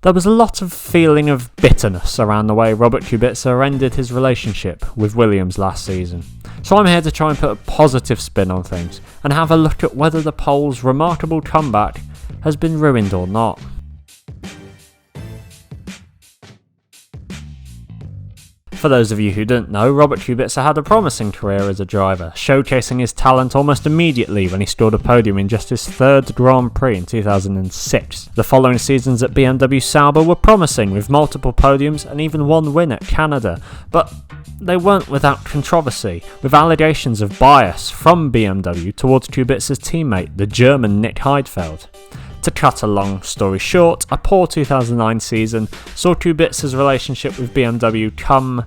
There was a lot of feeling of bitterness around the way Robert Kubica ended his relationship with Williams last season. So I'm here to try and put a positive spin on things and have a look at whether the pole's remarkable comeback has been ruined or not. For those of you who don't know, Robert Kubica had a promising career as a driver, showcasing his talent almost immediately when he scored a podium in just his third Grand Prix in 2006. The following seasons at BMW Sauber were promising, with multiple podiums and even one win at Canada, but they weren't without controversy, with allegations of bias from BMW towards Kubica's teammate, the German Nick Heidfeld. To cut a long story short, a poor 2009 season saw Kubica's relationship with BMW come,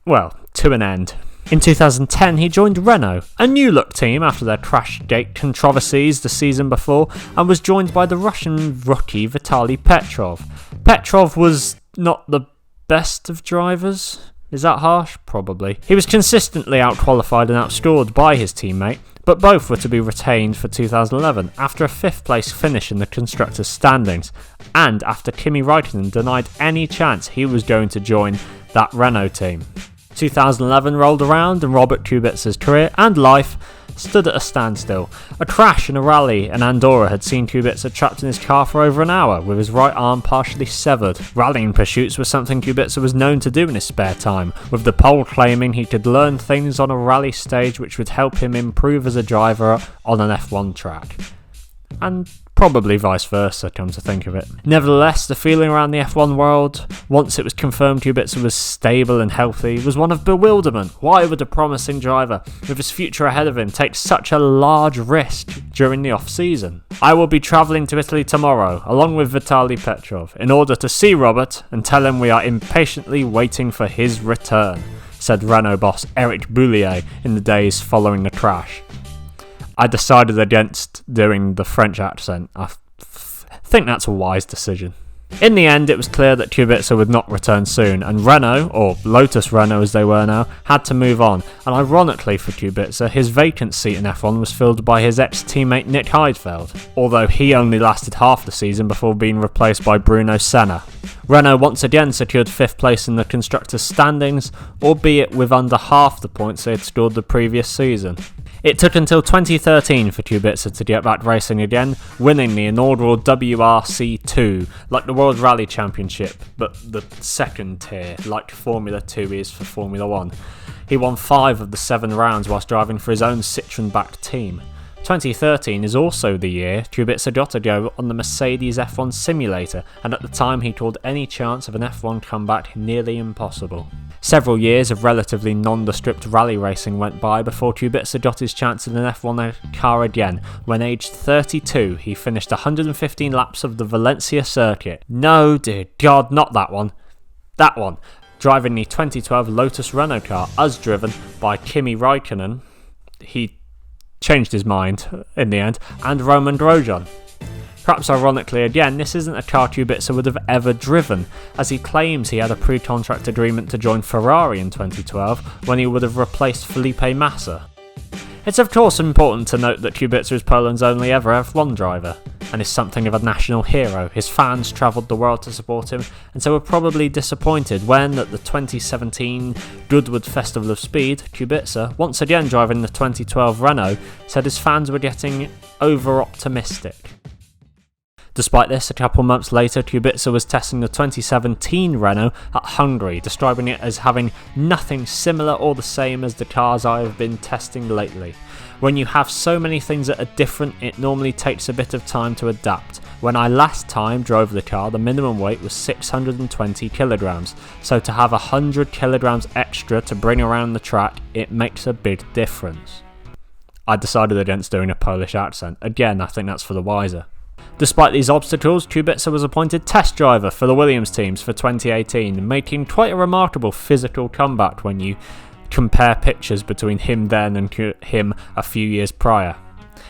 to an end. In 2010 he joined Renault, a new look team after their Crashgate controversies the season before, and was joined by the Russian rookie Vitaly Petrov. Petrov was not the best of drivers. Is that harsh? Probably. He was consistently outqualified and outscored by his teammate, but both were to be retained for 2011 after a 5th place finish in the Constructors' standings, and after Kimi Räikkönen denied any chance he was going to join that Renault team. 2011 rolled around and Robert Kubica's career and life stood at a standstill. A crash in a rally in Andorra had seen Kubica trapped in his car for over an hour with his right arm partially severed. Rallying pursuits was something Kubica was known to do in his spare time, with the pole claiming he could learn things on a rally stage which would help him improve as a driver on an F1 track. And probably vice versa, come to think of it. Nevertheless, the feeling around the F1 world, once it was confirmed Kubica was stable and healthy, was one of bewilderment. Why would a promising driver, with his future ahead of him, take such a large risk during the off-season? I will be travelling to Italy tomorrow, along with Vitaly Petrov, in order to see Robert and tell him we are impatiently waiting for his return, said Renault boss Eric Boulier in the days following the crash. I decided against doing the French accent. I think that's a wise decision. In the end, it was clear that Kubica would not return soon, and Renault, or Lotus Renault as they were now, had to move on. And ironically for Kubica, his vacant seat in F1 was filled by his ex-teammate Nick Heidfeld, although he only lasted half the season before being replaced by Bruno Senna. Renault once again secured 5th place in the Constructors' standings, albeit with under half the points they had scored the previous season. It took until 2013 for Kubica to get back racing again, winning the inaugural WRC2, like the World Rally Championship, but the second tier, like Formula 2 is for Formula 1. He won 5 of the 7 rounds whilst driving for his own Citroën-backed team. 2013 is also the year Kubica got to go on the Mercedes F1 simulator, and at the time he called any chance of an F1 comeback nearly impossible. Several years of relatively nondescript rally racing went by before Kubica got his chance in an F1 car again. When aged 32, he finished 115 laps of the Valencia circuit. No, dear God, not that one. That one. Driving the 2012 Lotus Renault car, as driven by Kimi Räikkönen. He changed his mind in the end, and Roman Grosjean. Perhaps ironically again, this isn't a car Kubica would have ever driven, as he claims he had a pre-contract agreement to join Ferrari in 2012 when he would have replaced Felipe Massa. It's of course important to note that Kubica is Poland's only ever F1 driver, and is something of a national hero. His fans travelled the world to support him, and so were probably disappointed when, at the 2017 Goodwood Festival of Speed, Kubica, once again driving the 2012 Renault, said his fans were getting over-optimistic. Despite this, a couple months later, Kubica was testing the 2017 Renault at Hungary, describing it as having nothing similar or the same as the cars I have been testing lately. When you have so many things that are different, it normally takes a bit of time to adapt. When I last time drove the car, the minimum weight was 620 kilograms, so to have 100 kilograms extra to bring around the track, it makes a big difference. I decided against doing a Polish accent. Again, I think that's for the wiser. Despite these obstacles, Kubica was appointed test driver for the Williams teams for 2018, making quite a remarkable physical comeback when you compare pictures between him then and him a few years prior.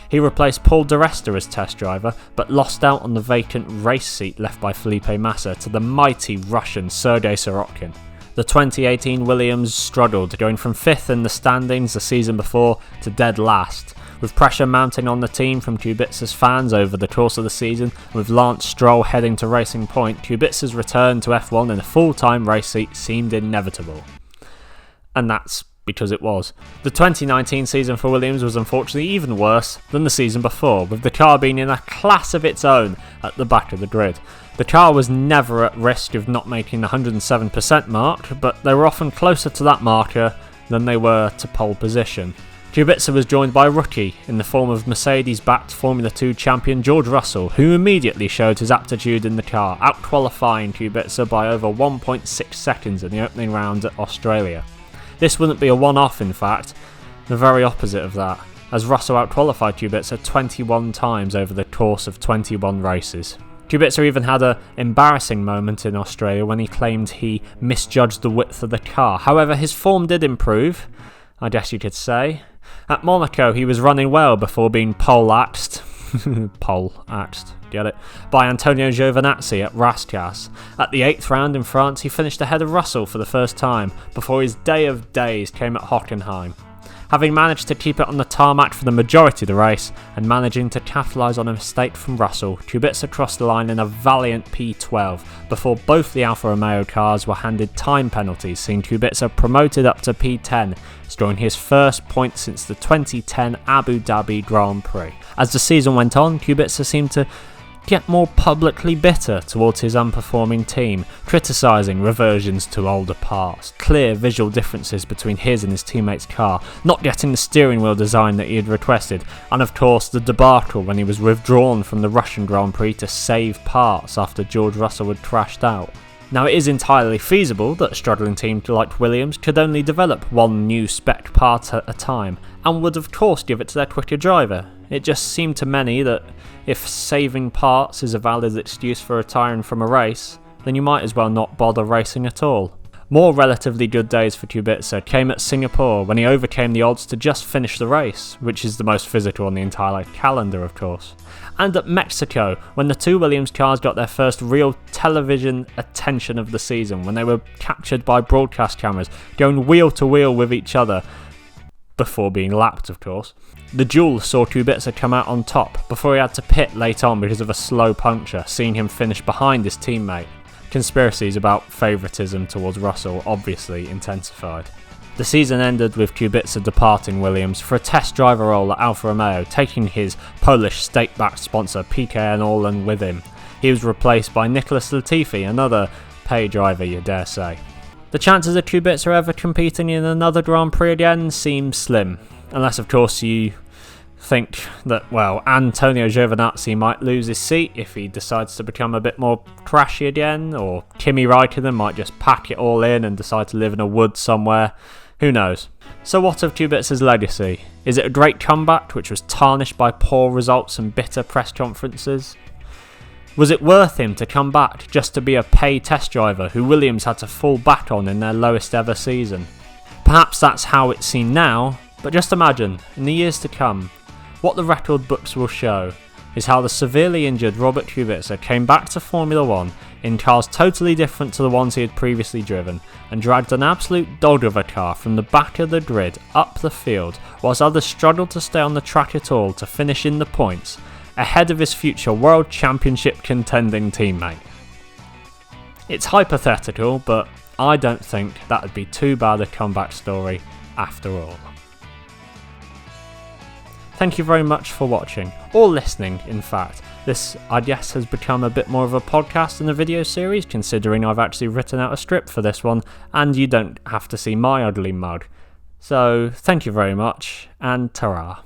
He replaced Paul di Resta as test driver, but lost out on the vacant race seat left by Felipe Massa to the mighty Russian Sergei Sorokin. The 2018 Williams struggled, going from 5th in the standings the season before to dead last, With pressure mounting on the team from Kubica's fans over the course of the season, with Lance Stroll heading to Racing Point, Kubica's return to F1 in a full-time race seat seemed inevitable. And that's because it was. The 2019 season for Williams was unfortunately even worse than the season before, with the car being in a class of its own at the back of the grid. The car was never at risk of not making the 107% mark, but they were often closer to that marker than they were to pole position. Kubica was joined by a rookie in the form of Mercedes-backed Formula 2 champion George Russell, who immediately showed his aptitude in the car, out-qualifying Kubica by over 1.6 seconds in the opening round at Australia. This wouldn't be a one-off, in fact, the very opposite of that, as Russell out-qualified Kubica 21 times over the course of 21 races. Kubica even had an embarrassing moment in Australia when he claimed he misjudged the width of the car. However, his form did improve, I guess you could say. At Monaco, he was running well before being pole-axed, get it, by Antonio Giovinazzi at Rascasse. At the 8th round in France, he finished ahead of Russell for the first time, before his day of days came at Hockenheim. Having managed to keep it on the tarmac for the majority of the race, and managing to capitalise on a mistake from Russell, Kubica crossed the line in a valiant P12, before both the Alfa Romeo cars were handed time penalties, seeing Kubica promoted up to P10, scoring his first point since the 2010 Abu Dhabi Grand Prix. As the season went on, Kubica seemed to get more publicly bitter towards his unperforming team, criticising reversions to older parts, clear visual differences between his and his teammates' car, not getting the steering wheel design that he had requested, and of course the debacle when he was withdrawn from the Russian Grand Prix to save parts after George Russell had crashed out. Now, it is entirely feasible that a struggling team like Williams could only develop one new spec part at a time, and would of course give it to their quicker driver. It just seemed to many that if saving parts is a valid excuse for retiring from a race, then you might as well not bother racing at all. More relatively good days for Kubica came at Singapore when he overcame the odds to just finish the race, which is the most physical on the entire calendar of course. And at Mexico, when the two Williams cars got their first real television attention of the season, when they were captured by broadcast cameras, going wheel to wheel with each other, before being lapped of course. The duel saw Kubica come out on top, before he had to pit late on because of a slow puncture, seeing him finish behind his teammate. Conspiracies about favouritism towards Russell obviously intensified. The season ended with Kubica departing Williams for a test driver role at Alfa Romeo, taking his Polish state-backed sponsor PKN Orlen with him. He was replaced by Nicholas Latifi, another pay driver you dare say. The chances of Kubica ever competing in another Grand Prix again seem slim, unless of course you think that, well, Antonio Giovinazzi might lose his seat if he decides to become a bit more crashy again, or Kimi Räikkönen might just pack it all in and decide to live in a wood somewhere. Who knows? So what of Kubica's legacy? Is it a great comeback which was tarnished by poor results and bitter press conferences? Was it worth him to come back just to be a pay test driver who Williams had to fall back on in their lowest ever season? Perhaps that's how it's seen now, but just imagine, in the years to come, what the record books will show is how the severely injured Robert Kubica came back to Formula 1 in cars totally different to the ones he had previously driven, and dragged an absolute dog of a car from the back of the grid up the field, whilst others struggled to stay on the track at all to finish in the points, ahead of his future World Championship contending teammate. It's hypothetical, but I don't think that would be too bad a comeback story after all. Thank you very much for watching, or listening in fact. This, I guess, has become a bit more of a podcast than a video series, considering I've actually written out a script for this one, and you don't have to see my ugly mug. So, thank you very much, and ta-ra.